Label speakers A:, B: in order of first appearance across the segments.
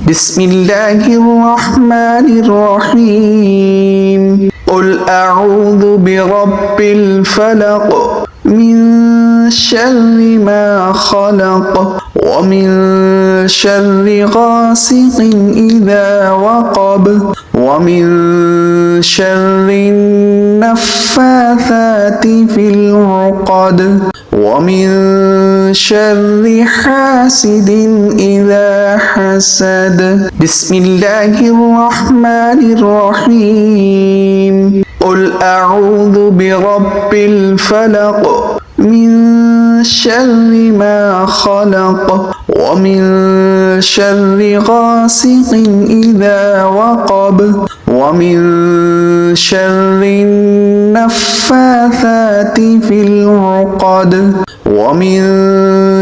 A: بسم الله الرحمن الرحيم قل أعوذ برب الفلق من شر ما خلق ومن شر غاسق إذا وقب ومن شر النفاثات في العقد ومن شر حاسد إذا حسد بسم الله الرحمن الرحيم قل أعوذ برب الفلق من شر ما خلق ومن شر غاسق إذا وقب ومن شر النفاثات في العقد ومن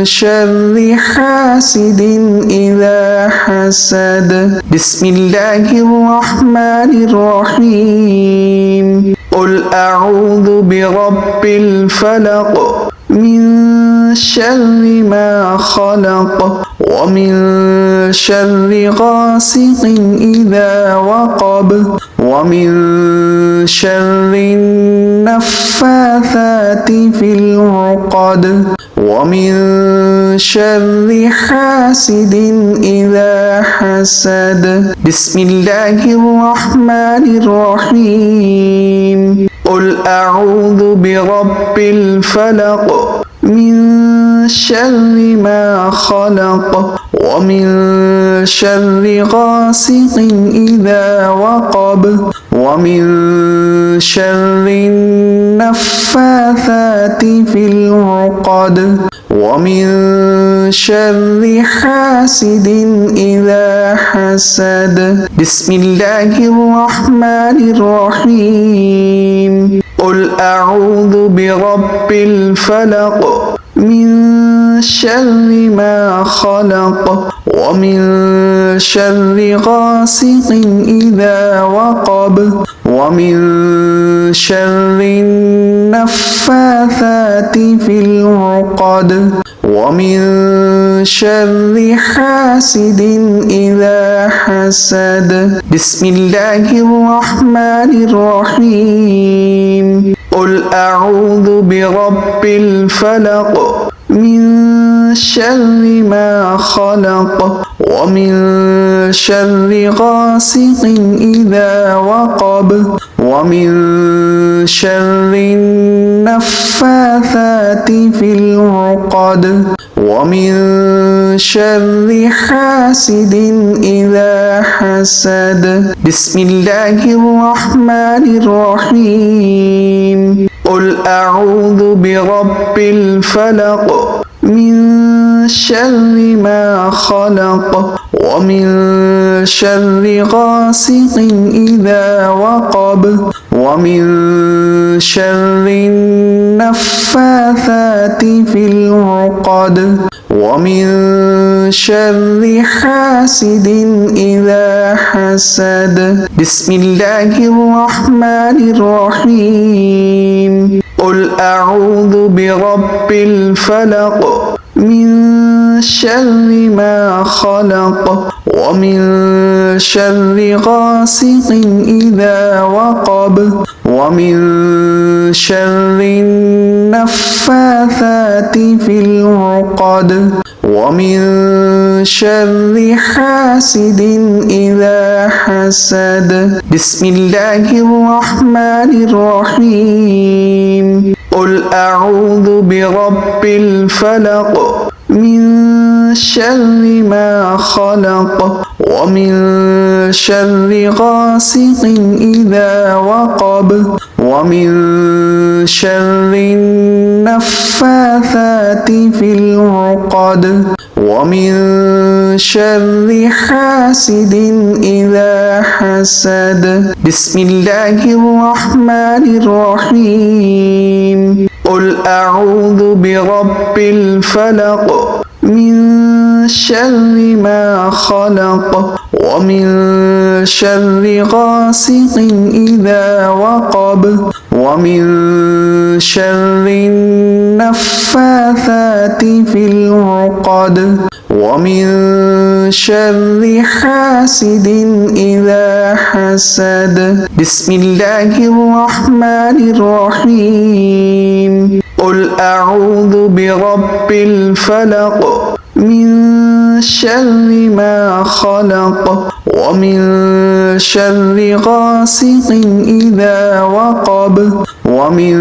A: شر حاسد إذا حسد بسم الله الرحمن الرحيم قل أعوذ برب الفلق من شر ما خلق ومن شر غاسق إذا وقب ومن شر النفاثات في العقد ومن شر حاسد إذا حسد بسم الله الرحمن الرحيم قل أعوذ برب الفلق من شر ما خلق ومن شر غاسق إذا وقب ومن شر النفاثات في العقد ومن شر حاسد إذا حسد بسم الله الرحمن الرحيم قل أعوذ برب الفلق من شر ما خلق ومن شر غاسق إذا وقب ومن شر النفاثات في العقد ومن شر حاسد إذا حسد بسم الله الرحمن الرحيم قل أعوذ برب الفلق من شر ما خلق ومن شر غاسق إذا وقب ومن شر النفاثات في العقد ومن شر حاسد إذا حسد بسم الله الرحمن الرحيم قل أعوذ برب الفلق من شر ما خلق ومن شر غاسق إذا وقب ومن شر النفاثات في العقد ومن شر حاسد إذا حسد بسم الله الرحمن الرحيم قل أعوذ برب الفلق من شر ما خلق ومن شر غاسق إذا وقب ومن شر النفاثات في العقد ومن شر حاسد إذا حسد بسم الله الرحمن الرحيم قل أعوذ برب الفلق من شر ما خلق ومن شر غاسق إذا وقب ومن شر النفاثات في العقد ومن شر حاسد إذا حسد بسم الله الرحمن الرحيم قل أعوذ برب الفلق من شر ما خلق ومن شر غاسق إذا وقب ومن شر النفاثات في العقد ومن شر حاسد إذا حسد بسم الله الرحمن الرحيم قل أعوذ برب الفلق من شر ما خلق ومن شر غاسق إذا وقب ومن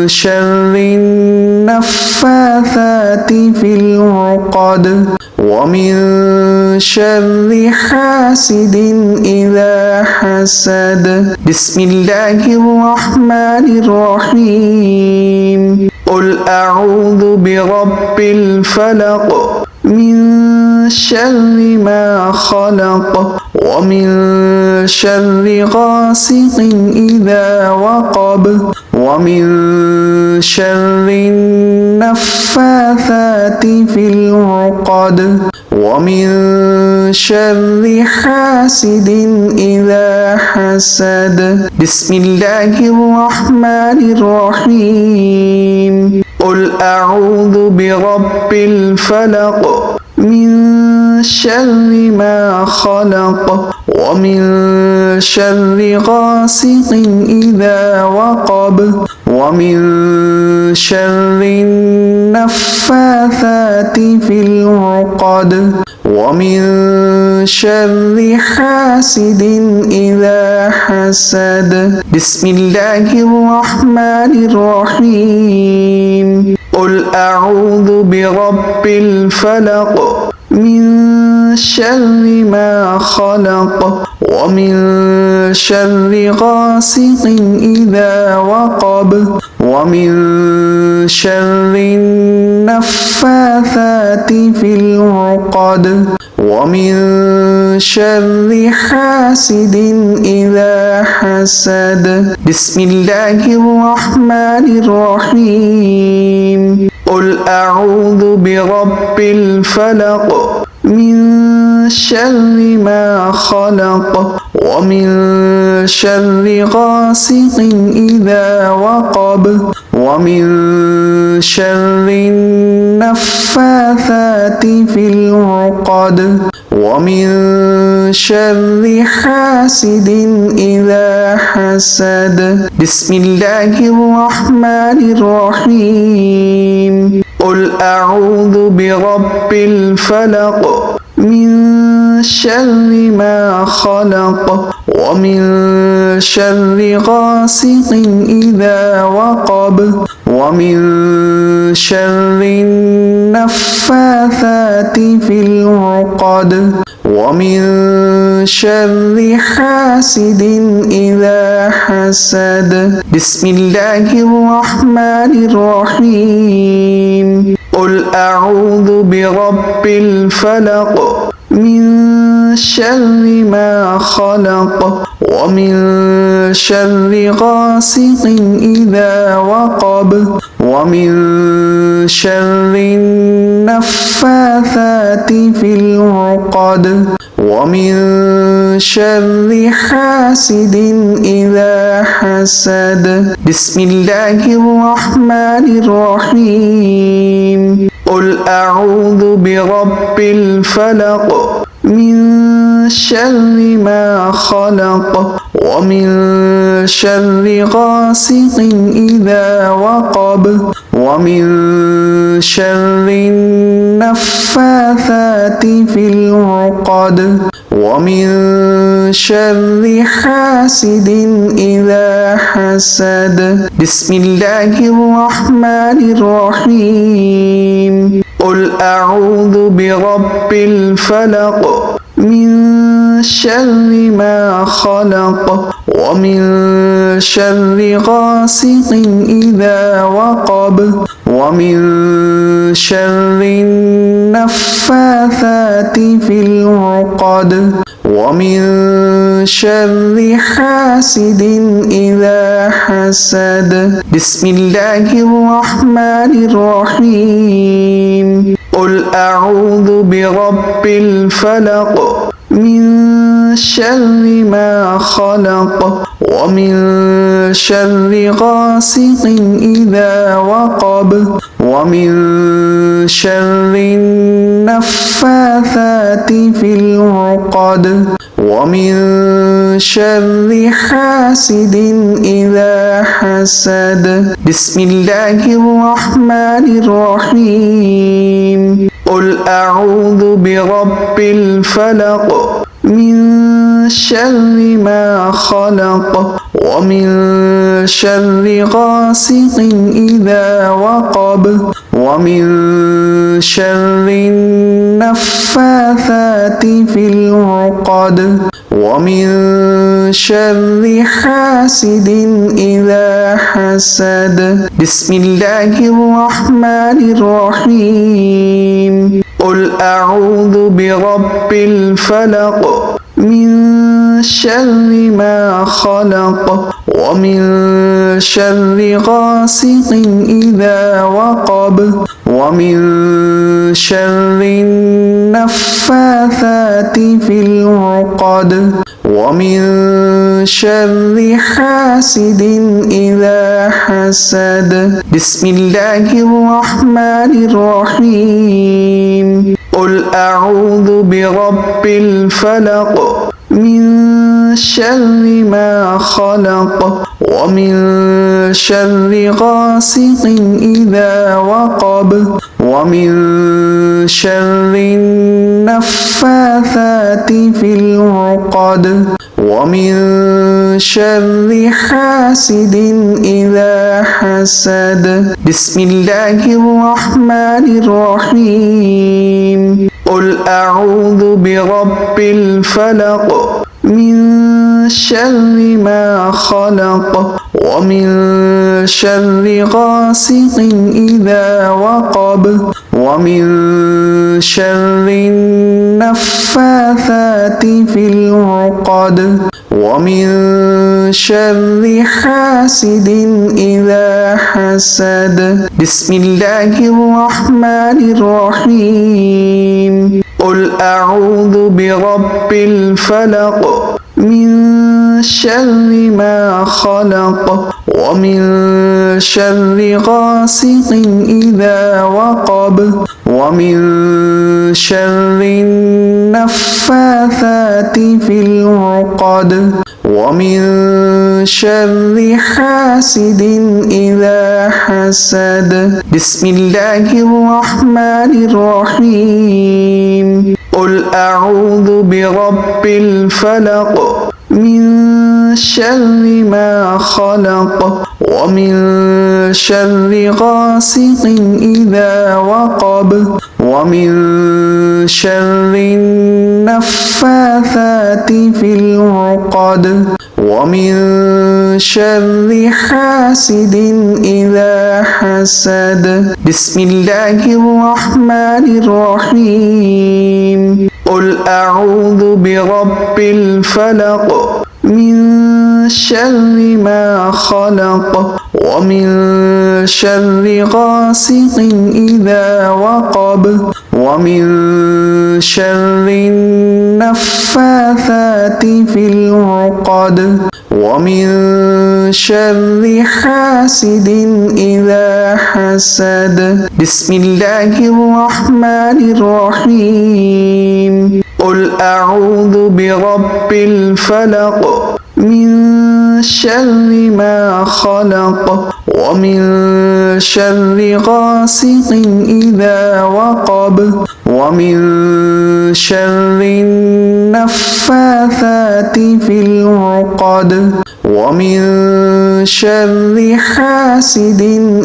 A: شر النفاثات في العقد ومن شر حاسد إذا حسد بسم الله الرحمن الرحيم قل أعوذ برب الفلق من شر ما خلق ومن شر غاسق إذا وقب ومن شر النفاثات في العقد ومن شر حاسد إذا حسد بسم الله الرحمن الرحيم قل أعوذ برب الفلق من شر ما خلق ومن شر غاسق إذا وقب ومن شر النفاثات في العقد ومن شر حاسد إذا حسد بسم الله الرحمن الرحيم قل أعوذ برب الفلق من شر ما خلق ومن شر غاسق إذا وقب ومن شر النفاثات في العقد ومن شر حاسد إذا حسد بسم الله الرحمن الرحيم قل أعوذ برب الفلق من شر ما خلق ومن شر غاسق إذا وقب ومن شر النفاثات في العقد ومن شر حاسد إذا حسد بسم الله الرحمن الرحيم قل أعوذ برب الفلق من شر ما خلق ومن شر غاسق إذا وقب ومن شر النفاثات في العقد ومن شر حاسد إذا حسد بسم الله الرحمن الرحيم قل أعوذ برب الفلق من شر ما خلق ومن شر غاسق إذا وقب ومن شر النفاثات في العقد ومن شر حاسد إذا حسد بسم الله الرحمن الرحيم قل أعوذ برب الفلق من شر ما خلق ومن شر غاسق إذا وقب ومن شر النفاثات في العقد ومن شر حاسد إذا حسد بسم الله الرحمن الرحيم قل أعوذ برب الفلق من شر ما خلق ومن شر غاسق إذا وقب ومن شر النفاثات في العقد ومن شر حاسد إذا حسد بسم الله الرحمن الرحيم قل أعوذ برب الفلق من شر ما خلق ومن شر غاسق إذا وقب ومن شر النفاثات في العقد ومن شر حاسد إذا حسد بسم الله الرحمن الرحيم قل أعوذ برب الفلق من شر ما خلق ومن شر غاسق إذا وقب ومن شر النفاثات في العقد ومن شر حاسد إذا حسد بسم الله الرحمن الرحيم قل أعوذ برب الفلق من شر ما خلق ومن شر غاسق إذا وقب ومن شر النفاثات في العقد ومن شر حاسد إذا حسد بسم الله الرحمن الرحيم قل أعوذ برب الفلق من شر ما خلق ومن شر غاسق إذا وقب ومن شر النفاثات في العقد ومن شر حاسد إذا حسد بسم الله الرحمن الرحيم قل أعوذ برب الفلق من شر ما خلق ومن شر غاسق إذا وقب ومن شر النفاثات في العقد ومن شر حاسد إذا حسد بسم الله الرحمن الرحيم قل أعوذ برب الفلق من شر ما خلق ومن شر غاسق إذا وقب ومن شر النفاثات في العقد ومن شر حاسد إذا حسد بسم الله الرحمن الرحيم قل أعوذ برب الفلق من شر ما خلق ومن شر غاسق إذا وقب ومن شر النفاثات في العقد ومن شر حاسد إذا حسد بسم الله الرحمن الرحيم قل أعوذ برب الفلق من شر ما خلق ومن شر غاسق إذا وقب ومن شر النفاثات في العقد ومن شر حاسد إذا حسد بسم الله الرحمن الرحيم قل أعوذ برب الفلق من شر ما خلق ومن شر غاسق إذا وقب ومن شر النفاثات في العقد ومن شر حاسد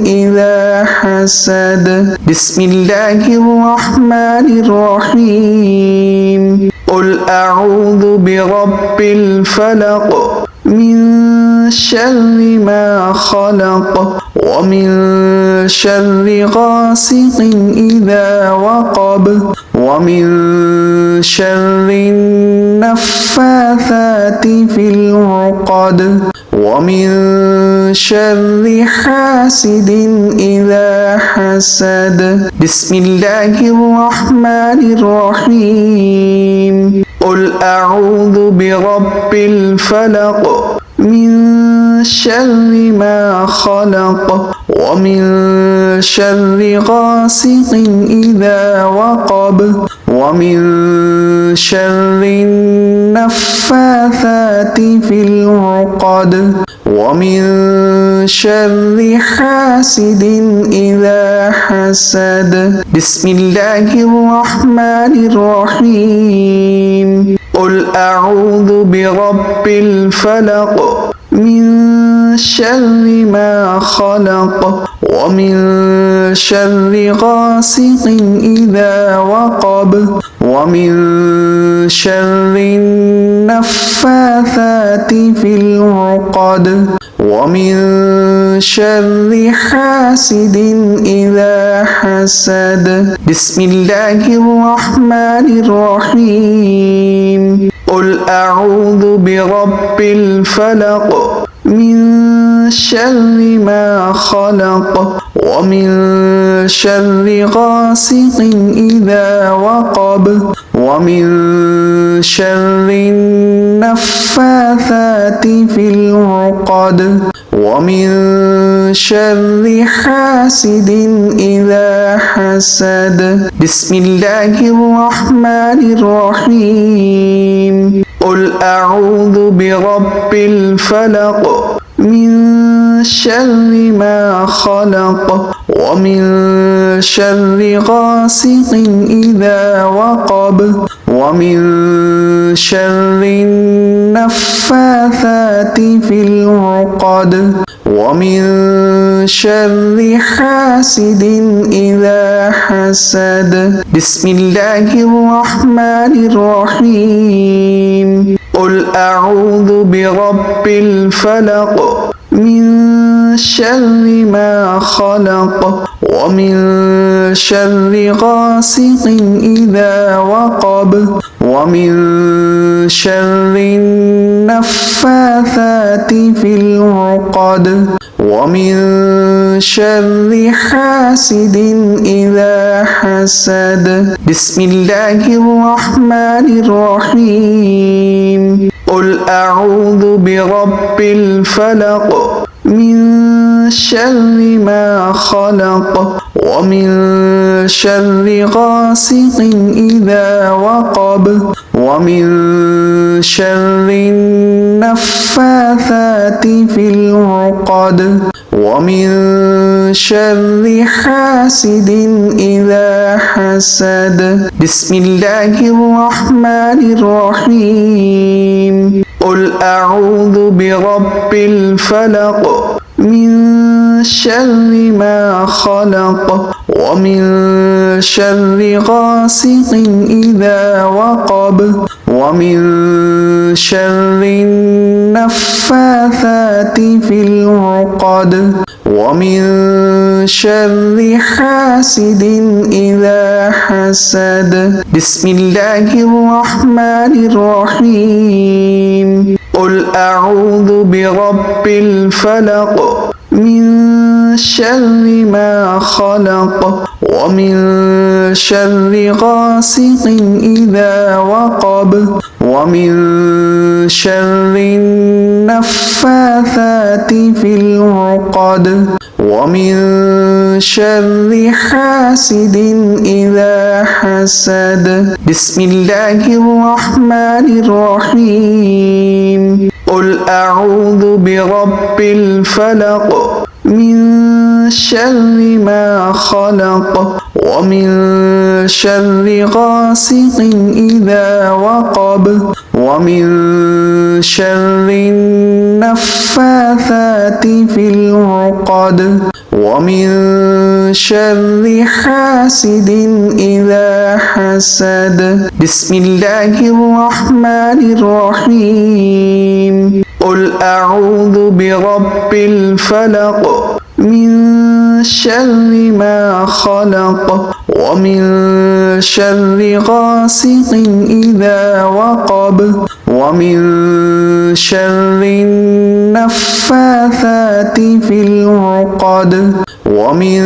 A: إذا حسد بسم الله الرحمن الرحيم قل أعوذ برب الفلق من شر ما خلق ومن شر غاسق إذا وقب ومن شر النفاثات في العقد ومن شر حاسد إذا حسد بسم الله الرحمن الرحيم قل أعوذ برب الفلق من شر ما خلق ومن شر غاسق إذا وقب ومن شر النفاثات في العقد ومن شر حاسد إذا حسد بسم الله الرحمن الرحيم قل أعوذ برب الفلق من شر ما خلق ومن شر غاسق إذا وقب ومن شر النفاثات في العقد ومن شر حاسد إذا حسد بسم الله الرحمن الرحيم قل أعوذ برب الفلق من شر ما خلق ومن شر غاسق إذا وقب ومن شر النفاثات في العقد ومن شر حاسد إذا حسد بسم الله الرحمن الرحيم قل أعوذ برب الفلق من شر ما خلق ومن شر غاسق إذا وقب ومن شر النفاثات في العقد ومن شر حاسد إذا حسد بسم الله الرحمن الرحيم قل أعوذ برب الفلق من شر ما خلق ومن شر غاسق إذا وقب ومن شر النفاثات في العقد ومن شر حاسد إذا حسد بسم الله الرحمن الرحيم قل أعوذ برب الفلق من شر ما خلق ومن شر غاسق إذا وقب ومن شر النفاثات في العقد ومن شر حاسد إذا حسد بسم الله الرحمن الرحيم قل أعوذ برب الفلق من شر ما خلق ومن شر غاسق إذا وقب ومن شر النفاثات في العقد ومن شر حاسد إذا حسد بسم الله الرحمن الرحيم قل أعوذ برب الفلق من شر ما خلق ومن شر غاسق إذا وقب ومن شر النفاثات في العقد ومن شر حاسد إذا حسد بسم الله الرحمن الرحيم قل أعوذ برب الفلق من شر ما خلق ومن شر غاسق إذا وقب ومن شر النفاثات في العقد ومن شر حاسد إذا حسد بسم الله الرحمن الرحيم قل أعوذ برب الفلق من شر ما خلق ومن شر غاسق إذا وقب ومن شر النفاثات في العقد ومن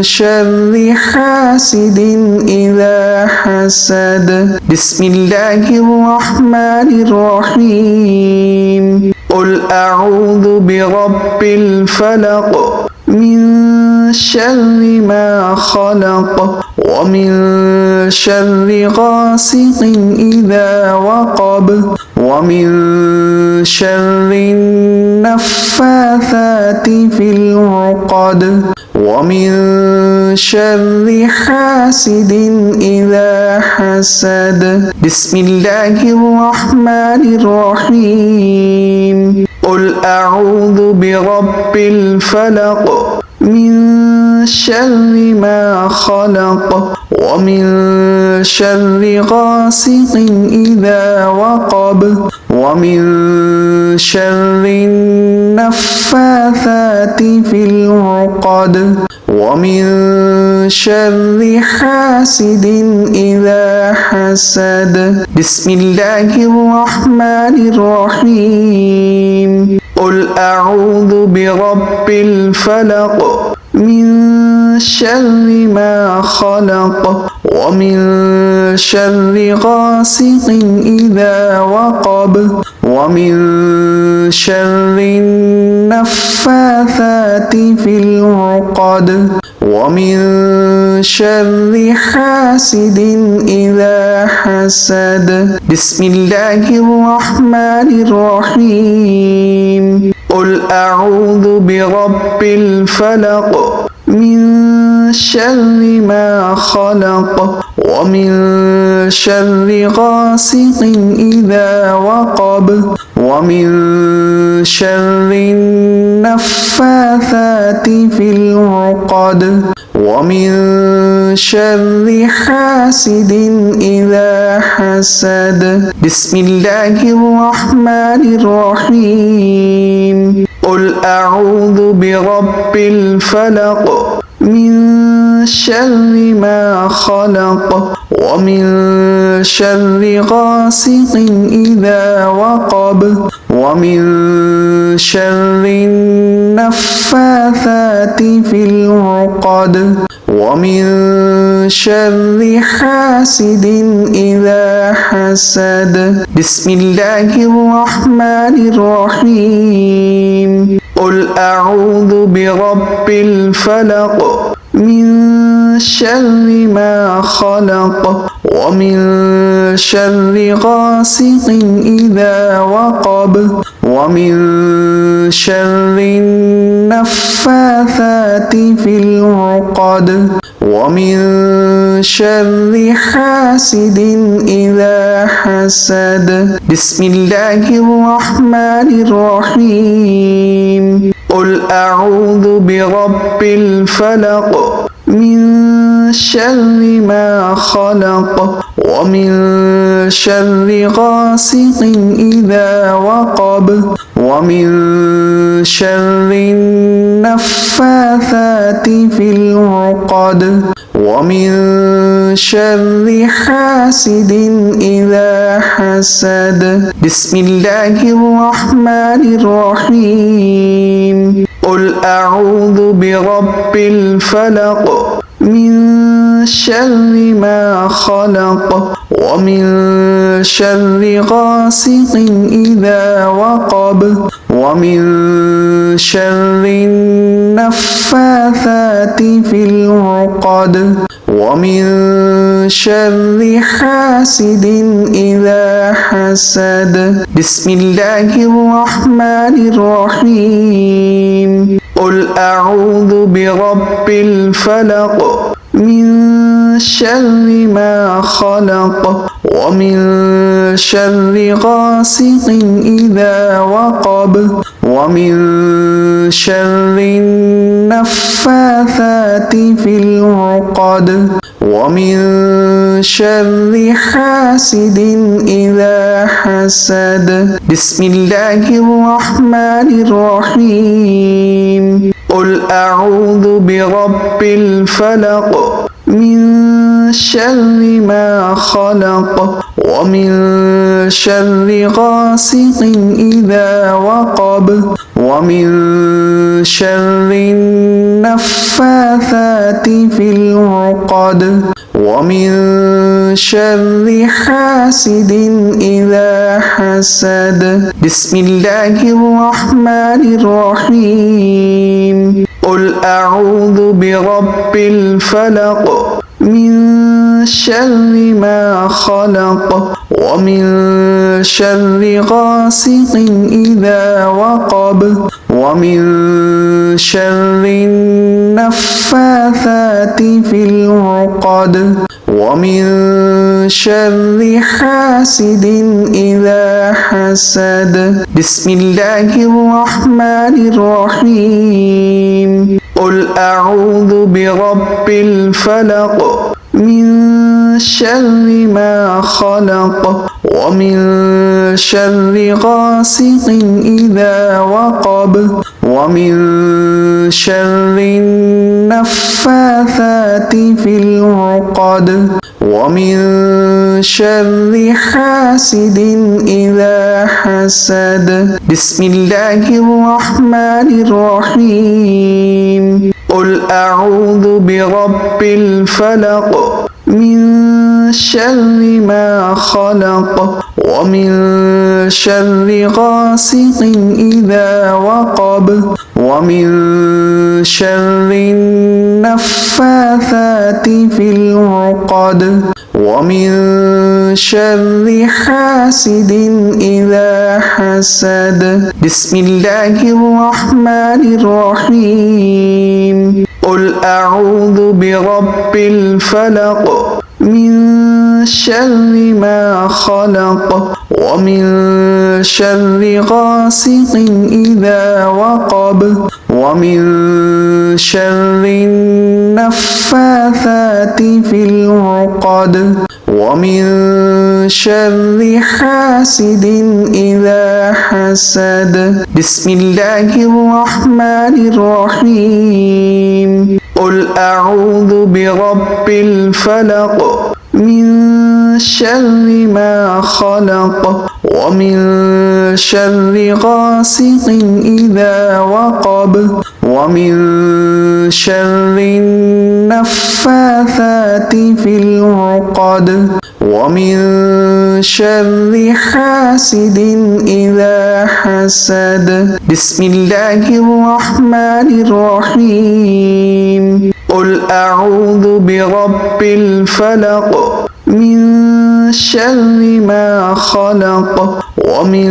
A: شر حاسد إذا حسد بسم الله الرحمن الرحيم قل أعوذ برب الفلق من شر ما خلق ومن شر غاسق إذا وقب ومن شر النفاثات في العقد ومن شر حاسد إذا حسد بسم الله الرحمن الرحيم قل أعوذ برب الفلق من شر ما خلق ومن شر غاسق إذا وقب ومن شر النفاثات في العقد ومن شر حاسد إذا حسد بسم الله الرحمن الرحيم قل أعوذ برب الفلق من شر ما خلق ومن شر غاسق إذا وقب ومن شر النفاثات في العقد ومن شر حاسد إذا حسد بسم الله الرحمن الرحيم قل أعوذ برب الفلق من شر ما خلق ومن شر غاسق إذا وقب ومن شر النفاثات في العقد ومن شر حاسد إذا حسد بسم الله الرحمن الرحيم قل أعوذ برب الفلق من شر ما خلق ومن شر غاسق إذا وقب ومن شر النفاثات في العقد ومن شر حاسد إذا حسد بسم الله الرحمن الرحيم قل أعوذ برب الفلق من شر ما خلق ومن شر غاسق إذا وقب ومن شر النفاثات في العقد ومن شر حاسد إذا حسد بسم الله الرحمن الرحيم قل أعوذ برب الفلق من شر ما خلق ومن شر غاسق إذا وقب ومن شر النفاثات في العقد ومن شر حاسد إذا حسد بسم الله الرحمن الرحيم قل أعوذ برب الفلق من شر ما خلق ومن شر غاسق إذا وقب ومن شر النفاثات في العقد ومن شر حاسد إذا حسد بسم الله الرحمن الرحيم قل أعوذ برب الفلق من شر ما خلق ومن شر غاسق إذا وقب ومن شر النفاثات في العقد ومن شر حاسد إذا حسد بسم الله الرحمن الرحيم قل أعوذ برب الفلق من شر ما خلق ومن شر غاسق إذا وقب ومن شر النفاثات في العقد ومن شر حاسد إذا حسد بسم الله الرحمن الرحيم قل أعوذ برب الفلق من شر ما خلق ومن شر غاسق إذا وقب ومن شر النفاثات في العقد ومن شر حاسد إذا حسد بسم الله الرحمن الرحيم قل أعوذ برب الفلق من شر ما خلق ومن شر غاسق إذا وقب ومن شر النفاثات في العقد ومن شر حاسد إذا حسد بسم الله الرحمن الرحيم قل أعوذ برب الفلق من شر ما خلق ومن شر غاسق إذا وقب ومن شر النفاثات في العقد ومن شر حاسد إذا حسد بسم الله الرحمن الرحيم قل أعوذ برب الفلق من شر ما خلق ومن شر غاسق إذا وقب ومن شر النفاثات في العقد ومن شر حاسد إذا حسد بسم الله الرحمن الرحيم قل أعوذ برب الفلق من شر ما خلق ومن شر غاسق إذا وقب ومن شر النفاثات في العقد ومن شر حاسد إذا حسد بسم الله الرحمن الرحيم قل أعوذ برب الفلق من شر ما خلق ومن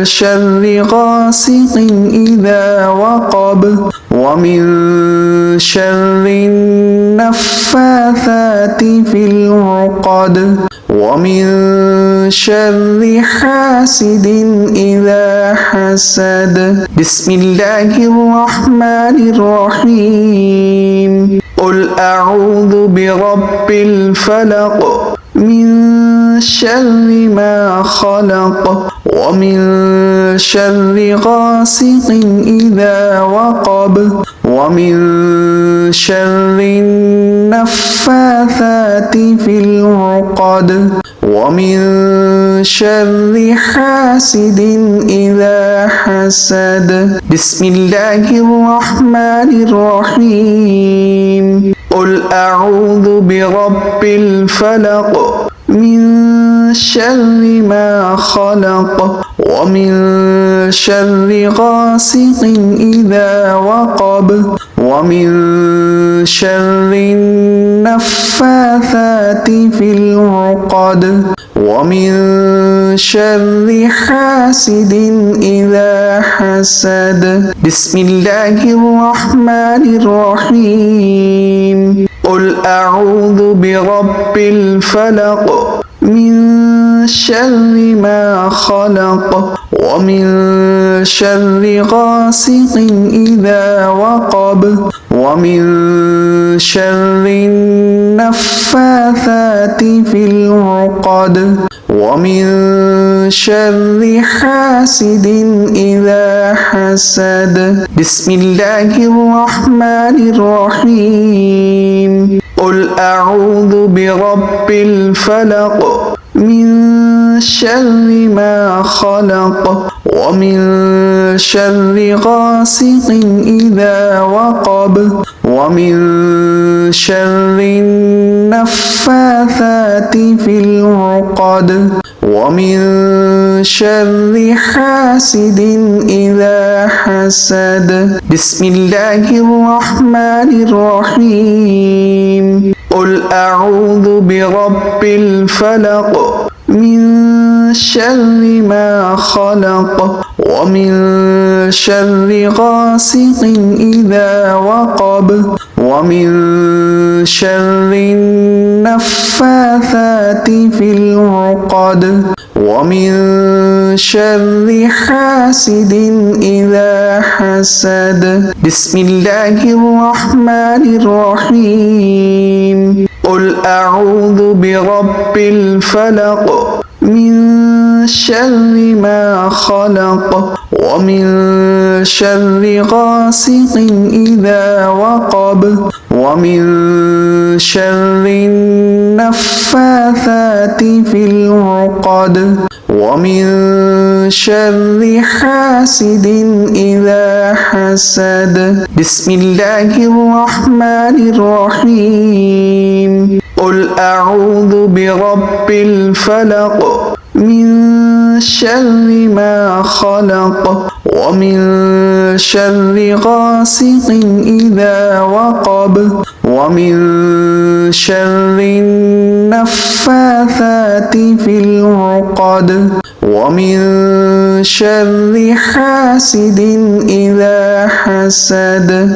A: شر غاسق إذا وقب ومن شر النفاثات في العقد ومن شر حاسد إذا حسد بسم الله الرحمن الرحيم قل أعوذ برب الفلق من شر ما خلق ومن شر غاسق إذا وقب ومن شر النفاثات في العقد ومن شر حاسد إذا حسد بسم الله الرحمن الرحيم قل أعوذ برب الفلق من شر ما خلق ومن شر غاسق إذا وقب ومن شر النفاثات في العقد ومن شر حاسد إذا حسد بسم الله الرحمن الرحيم قل أعوذ برب الفلق من شر ما خلق ومن شر غاسق إذا وقب ومن شر النفاثات في العقد ومن شر حاسد إذا حسد بسم الله الرحمن الرحيم قل أعوذ برب الفلق من شر ما خلق ومن شر غاسق إذا وقب ومن شر النفاثات في العقد ومن شر حاسد إذا حسد بسم الله الرحمن الرحيم قل أعوذ برب الفلق من شر ما خلق ومن شر غاسق إذا وقب ومن شر النفاثات في العقد ومن شر حاسد إذا حسد بسم الله الرحمن الرحيم قل أعوذ برب الفلق من شر ما خلق ومن شر غاسق إذا وقب ومن شر النفاثات في العقد ومن شر حاسد إذا حسد بسم الله الرحمن الرحيم قل أعوذ برب الفلق من شر ما خلق ومن شر غاسق إذا وقب ومن شر النفاثات في العقد ومن شر حاسد إذا حسد